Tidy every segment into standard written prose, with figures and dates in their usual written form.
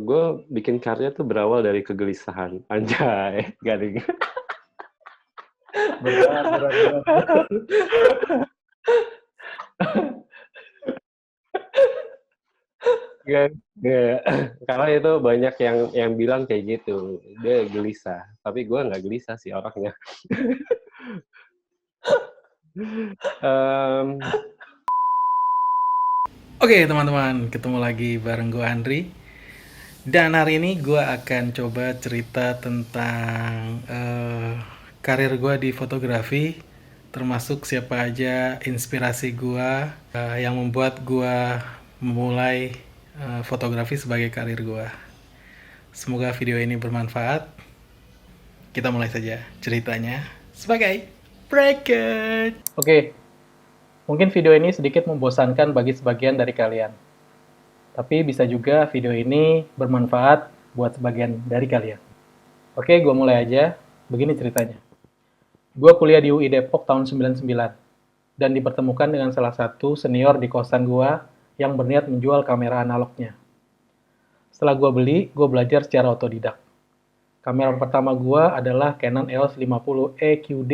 Gue bikin karya tuh berawal dari kegelisahan. Anjay, garing. Berat. Gak, gak. Karena itu banyak yang bilang kayak gitu. Dia gelisah. Tapi gue nggak gelisah sih orangnya. Em, Oke teman-teman, ketemu lagi bareng gue Andri. Dan hari ini gue akan coba cerita tentang karir gue di fotografi, termasuk siapa aja inspirasi gue yang membuat gue memulai fotografi sebagai karir gue. Semoga video ini bermanfaat. Kita mulai saja ceritanya sebagai bracket. Oke, mungkin video ini sedikit membosankan bagi sebagian dari kalian. Tapi bisa juga video ini bermanfaat buat sebagian dari kalian. Oke, gue mulai aja. Begini ceritanya. Gue kuliah di UI Depok tahun 99 dan dipertemukan dengan salah satu senior di kosan gue yang berniat menjual kamera analognya. Setelah gue beli, gue belajar secara otodidak. Kamera pertama gue adalah Canon EOS 50E QD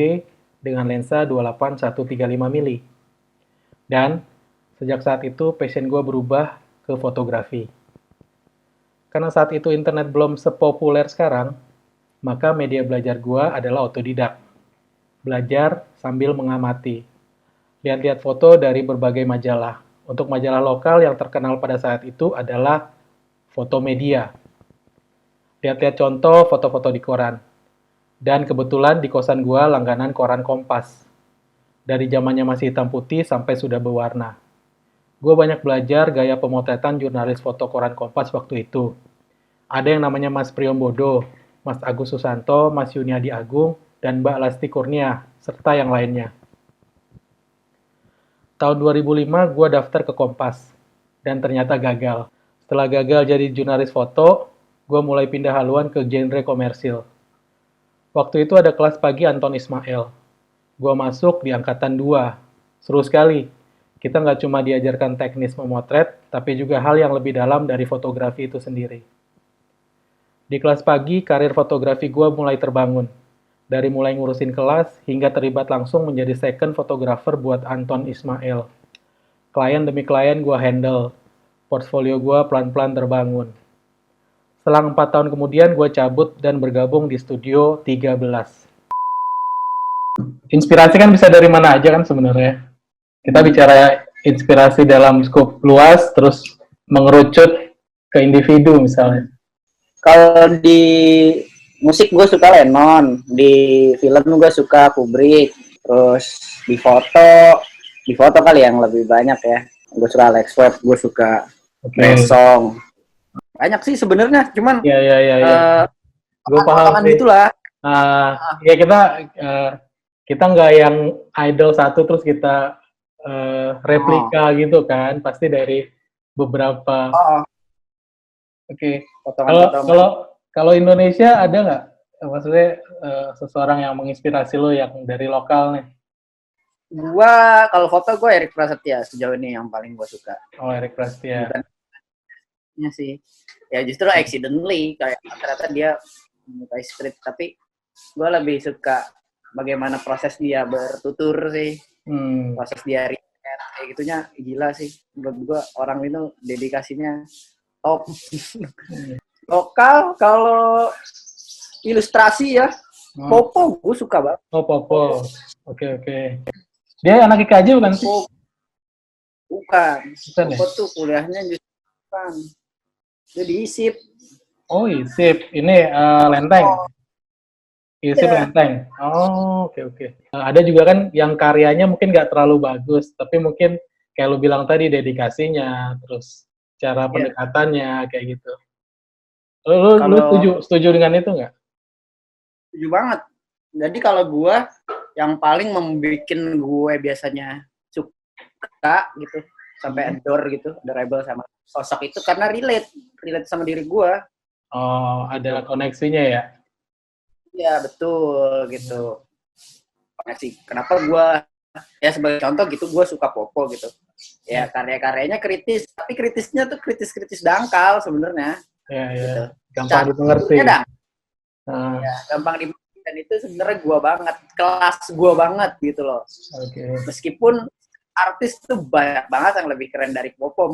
dengan lensa 28-135mm. Dan sejak saat itu passion gue berubah ke fotografi. Karena saat itu internet belum sepopuler sekarang, maka media belajar gue adalah otodidak. Belajar sambil mengamati. Lihat-lihat foto dari berbagai majalah. Untuk majalah lokal yang terkenal pada saat itu adalah Fotomedia. Lihat-lihat contoh foto-foto di koran. Dan kebetulan di kosan gue langganan koran Kompas. Dari zamannya masih hitam putih sampai sudah berwarna. Gue banyak belajar gaya pemotretan jurnalis foto koran Kompas waktu itu. Ada yang namanya Mas Priombodo, Mas Agus Susanto, Mas Yuniadi Agung, dan Mbak Lasti Kurnia, serta yang lainnya. Tahun 2005 gue daftar ke Kompas, dan ternyata gagal. Setelah gagal jadi jurnalis foto, gue mulai pindah haluan ke genre komersil. Waktu itu ada kelas pagi Anton Ismail. Gue masuk di angkatan 2. Seru sekali. Kita nggak cuma diajarkan teknis memotret, tapi juga hal yang lebih dalam dari fotografi itu sendiri. Di kelas pagi, karir fotografi gue mulai terbangun. Dari mulai ngurusin kelas, hingga terlibat langsung menjadi second photographer buat Anton Ismail. Klien demi klien gue handle. Portfolio gue pelan-pelan terbangun. Selang 4 tahun kemudian, gue cabut dan bergabung di Studio 13. Inspirasi kan bisa dari mana aja kan sebenarnya. Kita bicara inspirasi dalam skop luas, terus mengerucut ke individu misalnya. Kalau di musik gue suka Lennon, di film gue suka Kubrick, terus di foto kali yang lebih banyak ya. Gue suka Alex Webb, gue suka Song. Banyak sih sebenarnya, cuman gue paham sih. Gitulah. Ya kita nggak yang idol satu terus kita replika gitu kan, pasti dari beberapa. Oke. Kalau Indonesia ada nggak, maksudnya seseorang yang menginspirasi lo yang dari lokal nih? Gua kalau foto gue Erik Prasetya sejauh ini yang paling gue suka. Oh, Erik Prasetya. Ya sih. Ya justru accidentally kayak ternyata dia menyukai street, tapi gue lebih suka bagaimana proses dia bertutur sih. Proses dia riset kayak gitunya gila sih. Menurut gue orang itu dedikasinya top. Lokal kalau ilustrasi ya, Popo gue suka banget. Oh, Popo. Oke. Dia anak IKJ bukan sih? Bukan. Popo tuh kuliahnya justru bukan. Dia di ISIP. Oh, ISIP. Ini Lenteng. ISIP Lenteng. Oh, oke. Ada juga kan yang karyanya mungkin nggak terlalu bagus, tapi mungkin kayak lu bilang tadi dedikasinya, terus cara pendekatannya kayak gitu. Lu setuju dengan itu nggak? Setuju banget. Jadi kalau gue yang paling membuat gue biasanya suka gitu sampai adore gitu, adorable sama sosok itu karena relate sama diri gue. Oh, ada koneksinya ya? Iya betul gitu. Koneksi. Kenapa gue ya sebagai contoh gitu gue suka Popo gitu. ya karya-karyanya kritis, tapi kritisnya tuh kritis dangkal sebenarnya. Ya, Gitu. gampang dimengerti. Ya, gampang dimengerti, dan itu sebenarnya gua banget, kelas gua banget gitu loh. Meskipun artis tuh banyak banget yang lebih keren dari Popo,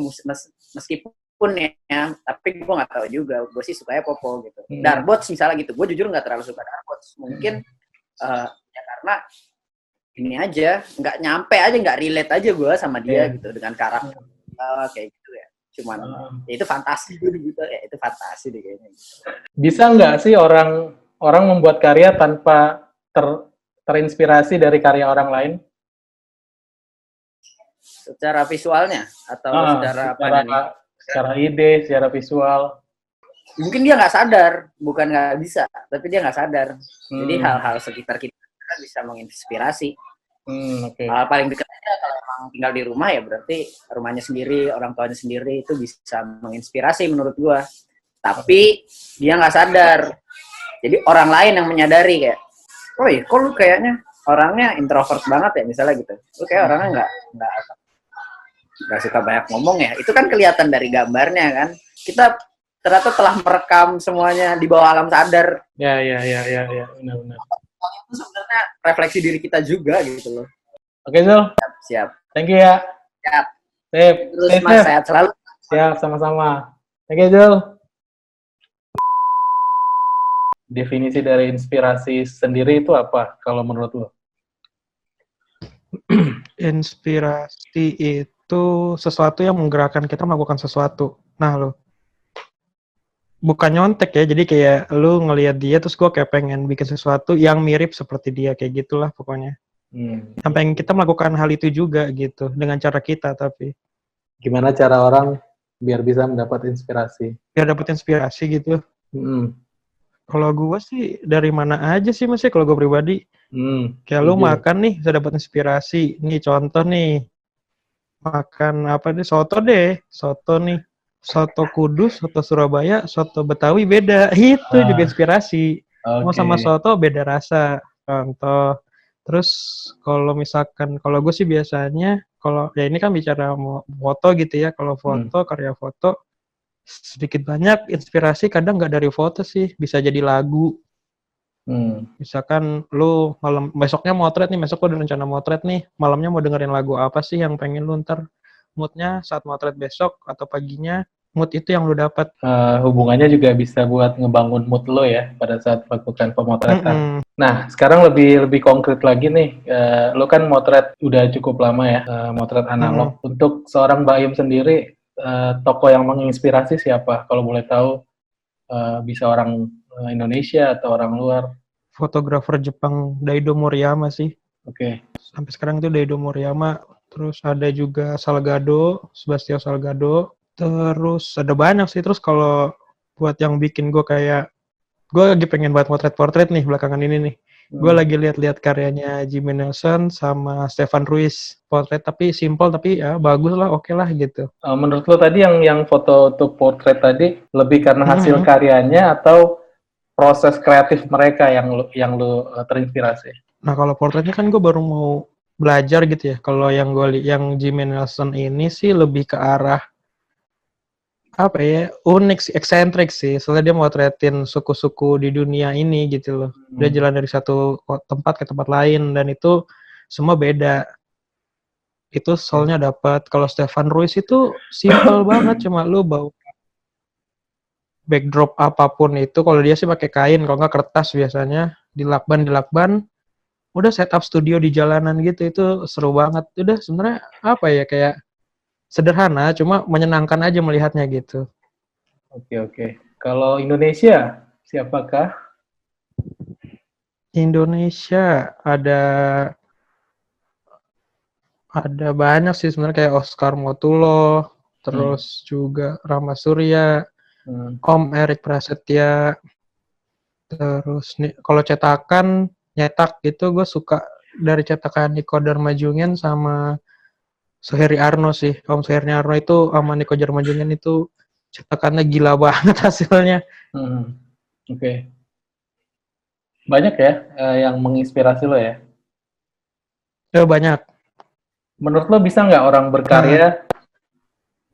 meskipun ya, tapi gue nggak tahu juga, gue sih sukanya Popo gitu. Darbots misalnya gitu, gue jujur nggak terlalu suka Darbots, mungkin ya karena ini aja, nggak nyampe aja, nggak relate aja gue sama dia gitu, dengan karakter kayak gitu ya. Cuman ya itu fantasi gitu, ya itu fantasi deh kayaknya. Bisa nggak sih orang membuat karya tanpa terinspirasi dari karya orang lain? Secara visualnya atau secara ide, secara visual? Mungkin dia nggak sadar, bukan nggak bisa, tapi dia nggak sadar. Jadi hal-hal sekitar kita bisa menginspirasi. Paling dekat aja kalau emang tinggal di rumah ya berarti rumahnya sendiri, orang tuanya sendiri itu bisa menginspirasi menurut gua. Tapi dia nggak sadar. Jadi orang lain yang menyadari kayak, oh iya, kok lu kayaknya orangnya introvert banget ya misalnya gitu. Lu kayak orangnya nggak suka banyak ngomong ya. Itu kan kelihatan dari gambarnya kan. Kita ternyata telah merekam semuanya di bawah alam sadar. Ya, benar. Itu sebenarnya refleksi diri kita juga gitu loh. Oke, Zul. Siap. Thank you ya. Siap. Sip. Terus Mas, sehat selalu. Siap, sama-sama. Thank you, Zul. Definisi dari inspirasi sendiri itu apa kalau menurut lo? Inspirasi itu sesuatu yang menggerakkan kita melakukan sesuatu. Nah, lo bukan nyontek ya, jadi kayak lu ngelihat dia terus gue kayak pengen bikin sesuatu yang mirip seperti dia, kayak gitulah pokoknya. Yang pengen kita melakukan hal itu juga gitu, dengan cara kita. Tapi gimana cara orang biar bisa mendapat inspirasi? Biar dapat inspirasi gitu. Kalau gue sih dari mana aja sih Mas, kalau gue pribadi. Kayak lu makan nih bisa dapat inspirasi. Nih contoh nih, makan apa nih, soto nih. Soto Kudus, soto Surabaya, soto Betawi beda. Itu juga inspirasi. Mau sama soto beda rasa. Contoh. Terus kalau misalkan, kalau gue sih biasanya, kalau ya ini kan bicara foto gitu ya. Kalau foto, karya foto, sedikit banyak inspirasi kadang nggak dari foto sih. Bisa jadi lagu. Misalkan lu malam, besoknya motret nih, besok lu udah rencana motret nih. Malamnya mau dengerin lagu apa sih yang pengen lu ntar moodnya saat motret besok atau paginya, mood itu yang lu dapat. Hubungannya juga bisa buat ngebangun mood lo ya pada saat melakukan pemotretan. Nah, sekarang lebih konkret lagi nih, lo kan motret udah cukup lama ya, motret analog. Untuk seorang Mbak Im sendiri, tokoh yang menginspirasi siapa? Kalau boleh tahu, bisa orang Indonesia atau orang luar? Fotografer Jepang Daido Moriyama sih. Oke. Sampai sekarang itu Daido Moriyama. Terus ada juga Sebastião Salgado. Terus ada banyak sih. Terus kalau buat yang bikin gue kayak, gue lagi pengen buat portret nih belakangan ini nih. Gue lagi lihat-lihat karyanya Jimmy Nelson sama Stefan Ruiz. Portret tapi simple, tapi ya bagus lah, oke lah gitu. Menurut lo tadi yang foto untuk portret tadi lebih karena hasil karyanya atau proses kreatif mereka yang lo terinspirasi? Nah kalau portretnya kan gue baru mau belajar gitu ya. Kalau yang Jimmy Nelson ini sih lebih ke arah apa ya, unik sih, eksentrik sih. Soalnya dia motretin suku-suku di dunia ini gitu loh. Dia jalan dari satu tempat ke tempat lain dan itu semua beda. Itu soalnya dapat. Kalau Stefan Ruiz itu simple banget, cuma lu bawa backdrop apapun itu. Kalau dia sih pakai kain, kalau nggak kertas biasanya, dilakban, udah setup studio di jalanan gitu. Itu seru banget. Udah sebenarnya apa ya, kayak sederhana, cuma menyenangkan aja melihatnya gitu. Oke. Kalau Indonesia, siapakah? Indonesia ada banyak sih sebenarnya, kayak Oscar Motulo, terus juga Rama Surya, Om Erik Prasetya. Terus nih kalau cetakan, nyetak itu gue suka dari cetakan Niko Darmajungen sama Suheri Arno sih. Om Suheri Arno itu sama Niko Darmajungen itu cetakannya gila banget hasilnya. Oke. Banyak ya yang menginspirasi lo ya? Banyak. menurut lo bisa nggak orang berkarya?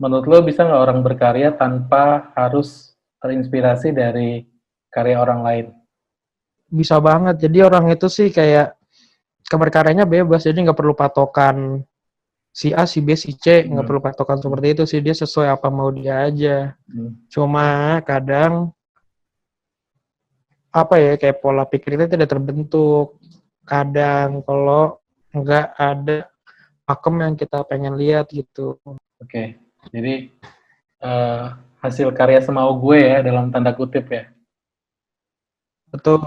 Menurut lo bisa nggak orang berkarya tanpa harus terinspirasi dari karya orang lain? Bisa banget. Jadi orang itu sih kayak keberkaryanya bebas, jadi nggak perlu patokan si A, si B, si C, nggak perlu patokan seperti itu sih. Dia sesuai apa mau dia aja. Cuma kadang apa ya, kayak pola pikir itu tidak terbentuk. Kadang kalau nggak ada pakem yang kita pengen lihat gitu. Oke, jadi hasil karya semau gue ya, dalam tanda kutip ya. Betul.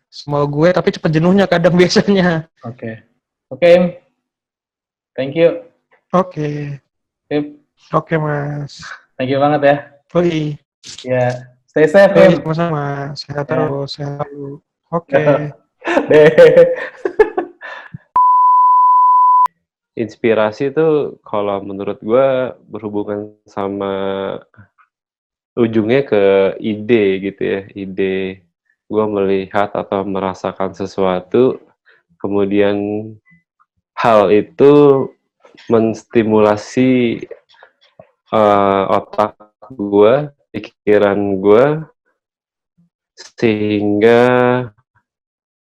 Semua gue, tapi cepet jenuhnya kadang biasanya. Oke, Im. Thank you. Oke. Im. Oke, Mas. Thank you banget ya. Oi. Ya, stay safe, Oi, Im. sama-sama. Sehat Ya. terus, sehat terus. Oke. Inspirasi itu kalau menurut gue berhubungan sama ujungnya ke ide gitu ya. Ide gue melihat atau merasakan sesuatu, kemudian hal itu menstimulasi otak gue, pikiran gue, sehingga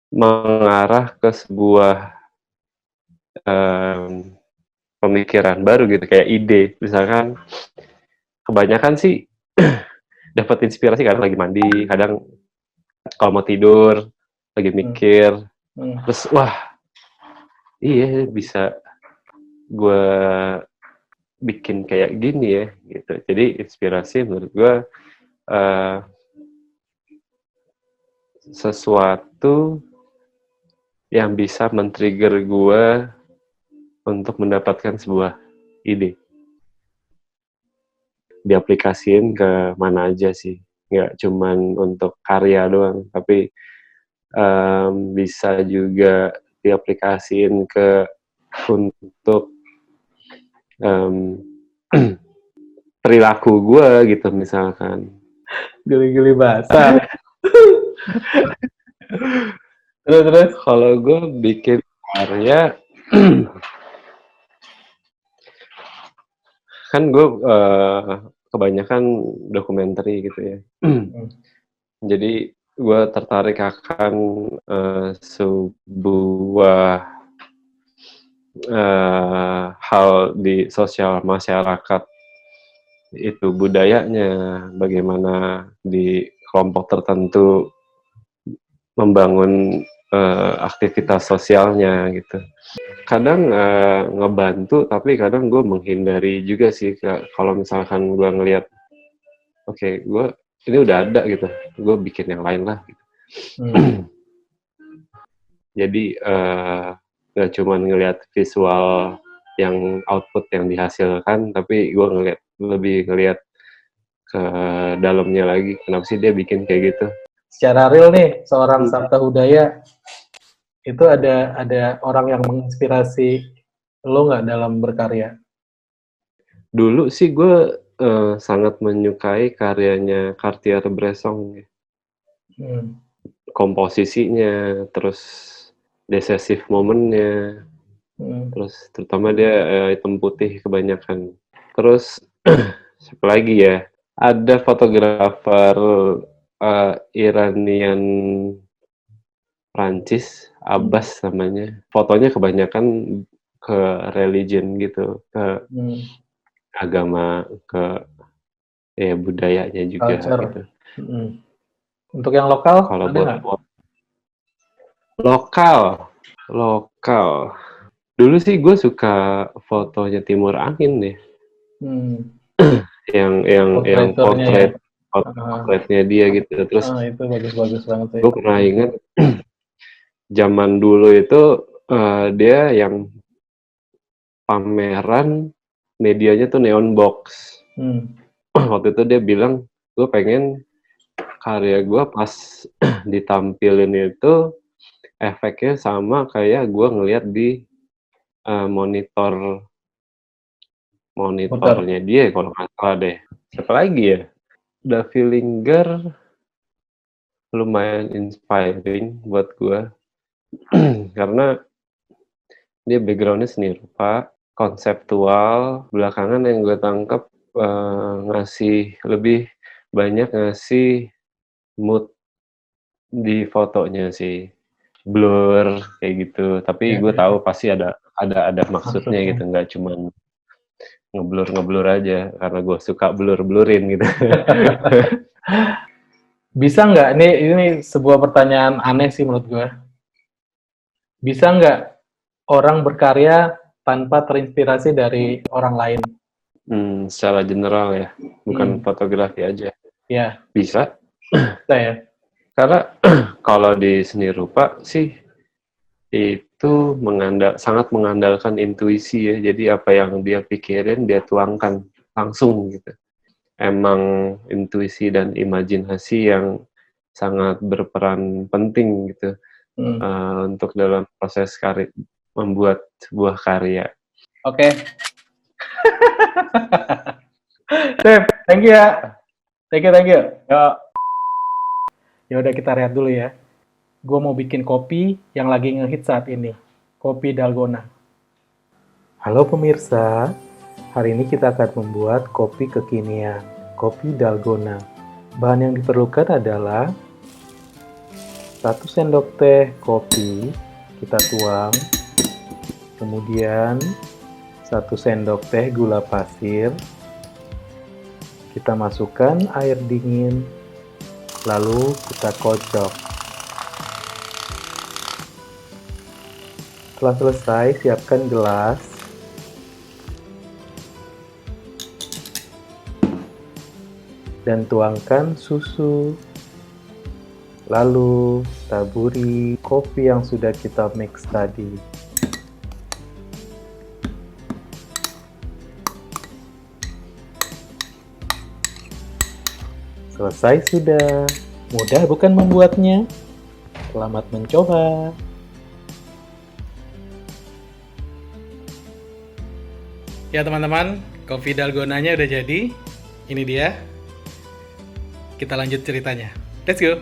mengarah ke sebuah pemikiran baru gitu, kayak ide. Misalkan kebanyakan sih dapat inspirasi kadang lagi mandi, kadang kalau mau tidur lagi mikir, terus wah iya bisa gue bikin kayak gini ya gitu. Jadi inspirasi menurut gue sesuatu yang bisa men-trigger gue untuk mendapatkan sebuah ide. Diaplikasiin ke mana aja sih, nggak cuman untuk karya doang, tapi bisa juga diaplikasiin ke untuk perilaku gue gitu misalkan. Geli-geli bahasa. Terus kalau gue bikin karya kan gue kebanyakan dokumenter gitu ya. Jadi gue tertarik akan sebuah hal di sosial masyarakat, itu budayanya, bagaimana di kelompok tertentu membangun aktivitas sosialnya gitu. Kadang ngebantu, tapi kadang gue menghindari juga sih. Kalau misalkan gue ngelihat, oke, gue ini udah ada gitu, gue bikin yang lain lah gitu. Jadi gak cuma ngelihat visual yang output yang dihasilkan, tapi gue lebih ngelihat ke dalamnya lagi, kenapa sih dia bikin kayak gitu. Secara real nih, seorang Sabta Hudaya itu ada orang yang menginspirasi lo nggak dalam berkarya? Dulu sih gue sangat menyukai karyanya Cartier-Bresson. Komposisinya, terus decisive momennya, terus terutama dia hitam putih kebanyakan. Terus siapa lagi ya? Ada fotografer Iranian Prancis, Abbas namanya. Fotonya kebanyakan ke religion gitu, ke agama, ke ya budayanya juga Culture. gitu. Untuk yang lokal, kalau ada buat nggak? lokal dulu sih gue suka fotonya Timur Angin deh. yang potretnya dia gitu. Terus itu bagus banget sih. Gue pernah ingat zaman dulu itu dia yang pameran medianya tuh neon box. Waktu itu dia bilang, gue pengen karya gue pas ditampilin itu efeknya sama kayak gue ngeliat di monitornya dia, kalau nggak salah deh. Siapa lagi ya? Davi Linggar lumayan inspiring buat gue karena Dia background-nya seni rupa, konseptual, belakangan yang gue tangkep, ngasih lebih banyak ngasih mood di fotonya sih. Blur, kayak gitu. Tapi Ya, gue ya, tahu pasti ada maksudnya maksudnya. gitu, nggak cuman ngeblur-ngeblur aja, karena gue suka blur-blurin gitu. Bisa nggak, ini sebuah pertanyaan aneh sih menurut gue. Bisa nggak orang berkarya tanpa terinspirasi dari orang lain? Secara general ya, bukan fotografi aja. Ya, Bisa, bisa ya. karena kalau di seni rupa sih itu sangat mengandalkan intuisi ya. Jadi apa yang dia pikirin dia tuangkan langsung gitu. Emang intuisi dan imajinasi yang sangat berperan penting gitu untuk dalam proses membuat sebuah karya. Oke. Dave, thank you ya. Thank you. Ya udah kita lihat dulu ya. Gue mau bikin kopi yang lagi ngehit saat ini. Kopi Dalgona. Halo pemirsa, hari ini kita akan membuat kopi kekinian, kopi Dalgona. Bahan yang diperlukan adalah 1 sendok teh kopi, kita tuang, kemudian 1 sendok teh gula pasir, kita masukkan air dingin, lalu kita kocok. Setelah selesai, siapkan gelas. Dan tuangkan susu. Lalu taburi kopi yang sudah kita mix tadi. Selesai sudah. Mudah bukan membuatnya? Selamat mencoba. Ya teman-teman, kopi dalgonanya udah jadi. Ini dia. Kita lanjut ceritanya. Let's go.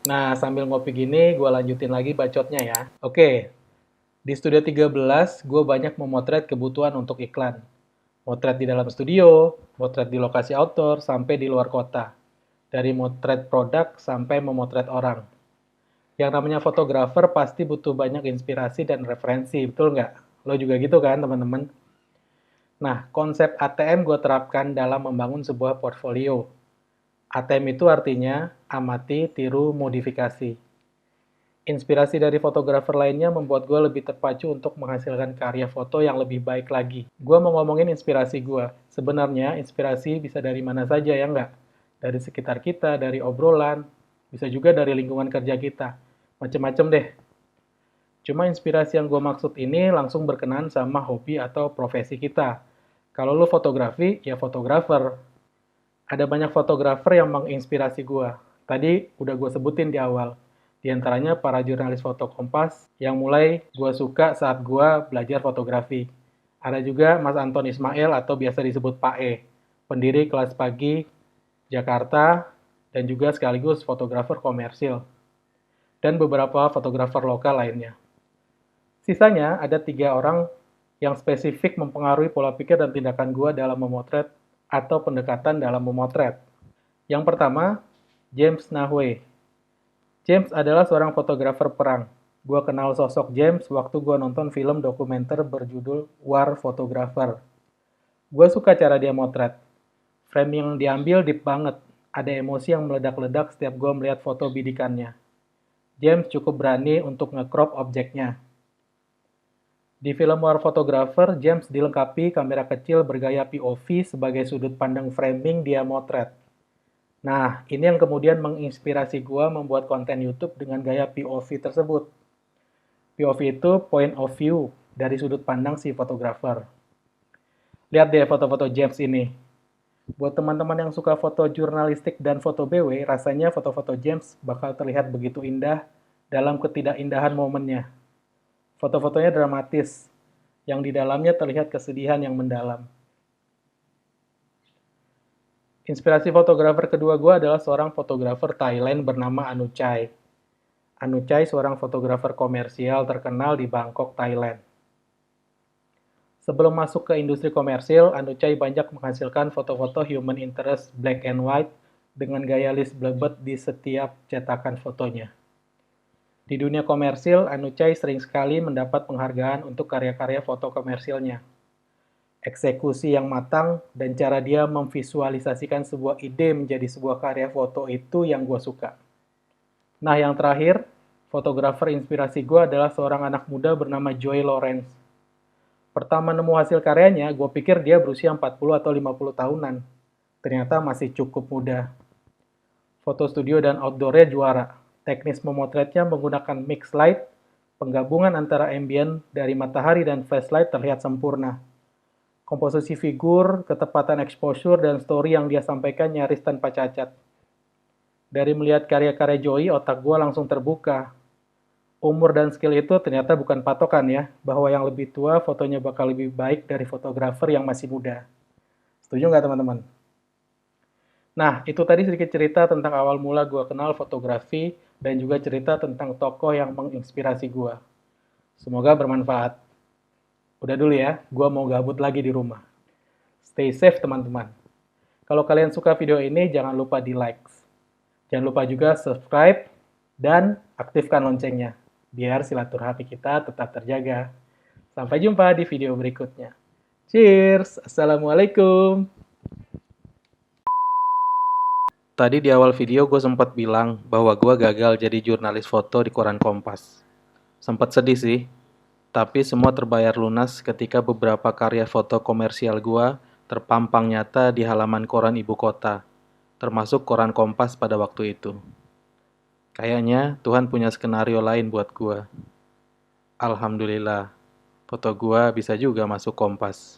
Nah, sambil ngopi gini, gue lanjutin lagi bacotnya ya. Oke, di Studio 13, gue banyak memotret kebutuhan untuk iklan. Motret di dalam studio, motret di lokasi outdoor, sampai di luar kota. Dari motret produk sampai memotret orang. Yang namanya fotografer pasti butuh banyak inspirasi dan referensi, betul nggak? Lo juga gitu kan, teman-teman? Nah, konsep ATM gue terapkan dalam membangun sebuah portfolio. ATM itu artinya amati, tiru, modifikasi. Inspirasi dari fotografer lainnya membuat gue lebih terpacu untuk menghasilkan karya foto yang lebih baik lagi. Gue mau ngomongin inspirasi gue. Sebenarnya inspirasi bisa dari mana saja ya nggak? Dari sekitar kita, dari obrolan, bisa juga dari lingkungan kerja kita. Macem-macem deh. Cuma inspirasi yang gue maksud ini langsung berkenaan sama hobi atau profesi kita. Kalau lo fotografi, ya fotografer. Ada banyak fotografer yang menginspirasi gue. Tadi udah gue sebutin di awal. Di antaranya para jurnalis foto Kompas yang mulai gue suka saat gue belajar fotografi. Ada juga Mas Anton Ismail atau biasa disebut Pak E, pendiri Kelas Pagi Jakarta dan juga sekaligus fotografer komersil. Dan beberapa fotografer lokal lainnya. Sisanya ada 3 orang yang spesifik mempengaruhi pola pikir dan tindakan gue dalam memotret atau pendekatan dalam memotret. Yang pertama, James Nahue. James adalah seorang fotografer perang. Gue kenal sosok James waktu gue nonton film dokumenter berjudul War Photographer. Gue suka cara dia motret. Frame yang diambil deep banget. Ada emosi yang meledak-ledak setiap gue melihat foto bidikannya. James cukup berani untuk nge-crop objeknya. Di film War Photographer, James dilengkapi kamera kecil bergaya POV sebagai sudut pandang framing dia motret. Nah, ini yang kemudian menginspirasi gua membuat konten YouTube dengan gaya POV tersebut. POV itu point of view dari sudut pandang si fotografer. Lihat deh foto-foto James ini. Buat teman-teman yang suka foto jurnalistik dan foto BW, rasanya foto-foto James bakal terlihat begitu indah dalam ketidakindahan momennya. Foto-fotonya dramatis, yang di dalamnya terlihat kesedihan yang mendalam. Inspirasi fotografer kedua gue adalah seorang fotografer Thailand bernama Anu Chai. Anuchai seorang fotografer komersial terkenal di Bangkok, Thailand. Sebelum masuk ke industri komersil, Anuchai banyak menghasilkan foto-foto human interest black and white dengan gaya Liz Blebet di setiap cetakan fotonya. Di dunia komersil, Anuchai sering sekali mendapat penghargaan untuk karya-karya foto komersilnya. Eksekusi yang matang dan cara dia memvisualisasikan sebuah ide menjadi sebuah karya foto itu yang gue suka. Nah, yang terakhir, fotografer inspirasi gue adalah seorang anak muda bernama Joy Lawrence. Pertama nemu hasil karyanya, gue pikir dia berusia 40 atau 50 tahunan. Ternyata masih cukup muda. Foto studio dan outdoor-nya juara. Teknis memotretnya menggunakan mixed light, penggabungan antara ambient dari matahari dan flashlight terlihat sempurna. Komposisi figur, ketepatan exposure, dan story yang dia sampaikan nyaris tanpa cacat. Dari melihat karya-karya Joy, otak gue langsung terbuka. Umur dan skill itu ternyata bukan patokan ya, bahwa yang lebih tua fotonya bakal lebih baik dari fotografer yang masih muda. Setuju nggak teman-teman? Nah, itu tadi sedikit cerita tentang awal mula gue kenal fotografi dan juga cerita tentang tokoh yang menginspirasi gue. Semoga bermanfaat. Udah dulu ya, gue mau gabut lagi di rumah. Stay safe teman-teman. Kalau kalian suka video ini, jangan lupa di like. Jangan lupa juga subscribe dan aktifkan loncengnya, biar silaturahmi kita tetap terjaga. Sampai jumpa di video berikutnya. Cheers! Assalamualaikum! Tadi di awal video gue sempat bilang bahwa gue gagal jadi jurnalis foto di koran Kompas. Sempat sedih sih, tapi semua terbayar lunas ketika beberapa karya foto komersial gue terpampang nyata di halaman koran ibu kota, termasuk koran Kompas pada waktu itu. Kayaknya Tuhan punya skenario lain buat gue. Alhamdulillah, foto gue bisa juga masuk Kompas.